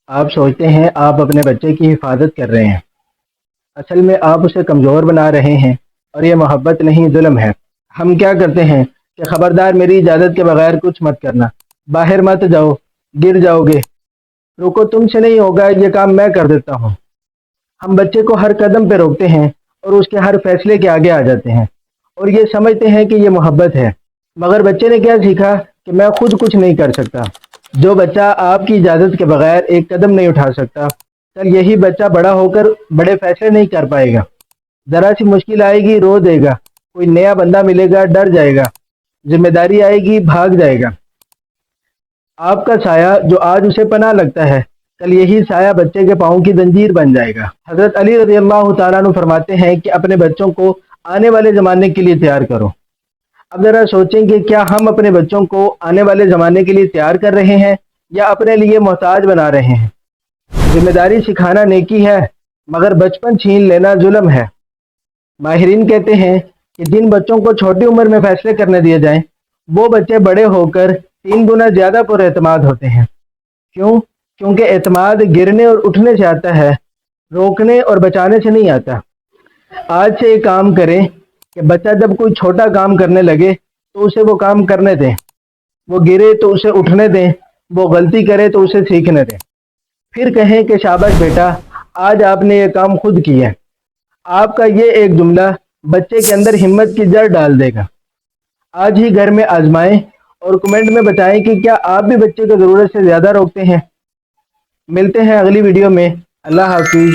آپ سوچتے ہیں آپ اپنے بچے کی حفاظت کر رہے ہیں، اصل میں آپ اسے کمزور بنا رہے ہیں، اور یہ محبت نہیں ظلم ہے۔ ہم کیا کرتے ہیں کہ خبردار میری اجازت کے بغیر کچھ مت کرنا، باہر مت جاؤ، گر جاؤ گے، روکو تم سے نہیں ہوگا، یہ کام میں کر دیتا ہوں۔ ہم بچے کو ہر قدم پہ روکتے ہیں اور اس کے ہر فیصلے کے آگے آ جاتے ہیں، اور یہ سمجھتے ہیں کہ یہ محبت ہے۔ مگر بچے نے کیا سیکھا کہ میں خود کچھ نہیں کر سکتا۔ جو بچہ آپ کی اجازت کے بغیر ایک قدم نہیں اٹھا سکتا، کل یہی بچہ بڑا ہو کر بڑے فیصلے نہیں کر پائے گا۔ ذرا سی مشکل آئے گی رو دے گا، کوئی نیا بندہ ملے گا ڈر جائے گا، ذمہ داری آئے گی بھاگ جائے گا۔ آپ کا سایہ جو آج اسے پناہ لگتا ہے، کل یہی سایہ بچے کے پاؤں کی زنجیر بن جائے گا۔ حضرت علی رضی اللہ تعالیٰ عنہ فرماتے ہیں کہ اپنے بچوں کو آنے والے زمانے کے لیے تیار کرو۔ اب ذرا سوچیں کہ کیا ہم اپنے بچوں کو آنے والے زمانے کے لیے تیار کر رہے ہیں یا اپنے لیے محتاج بنا رہے ہیں؟ ذمہ داری سکھانا نیکی ہے، مگر بچپن چھین لینا ظلم ہے۔ ماہرین کہتے ہیں کہ جن بچوں کو چھوٹی عمر میں فیصلے کرنے دیے جائیں، وہ بچے بڑے ہو کر 3 گنا زیادہ پر اعتماد ہوتے ہیں۔ کیوں؟ کیونکہ اعتماد گرنے اور اٹھنے سے آتا ہے، روکنے اور بچانے سے نہیں آتا۔ آج سے ایک کام کریں کہ بچہ جب کوئی چھوٹا کام کرنے لگے تو اسے وہ کام کرنے دیں، وہ گرے تو اسے اٹھنے دیں، وہ غلطی کرے تو اسے سیکھنے دیں۔ پھر کہیں کہ شاباش بیٹا، آج آپ نے یہ کام خود کیا ہے۔ آپ کا یہ ایک جملہ بچے کے اندر ہمت کی جڑ ڈال دے گا۔ آج ہی گھر میں آزمائیں اور کمنٹ میں بتائیں کہ کیا آپ بھی بچے کو ضرورت سے زیادہ روکتے ہیں۔ ملتے ہیں اگلی ویڈیو میں۔ اللہ حافظ۔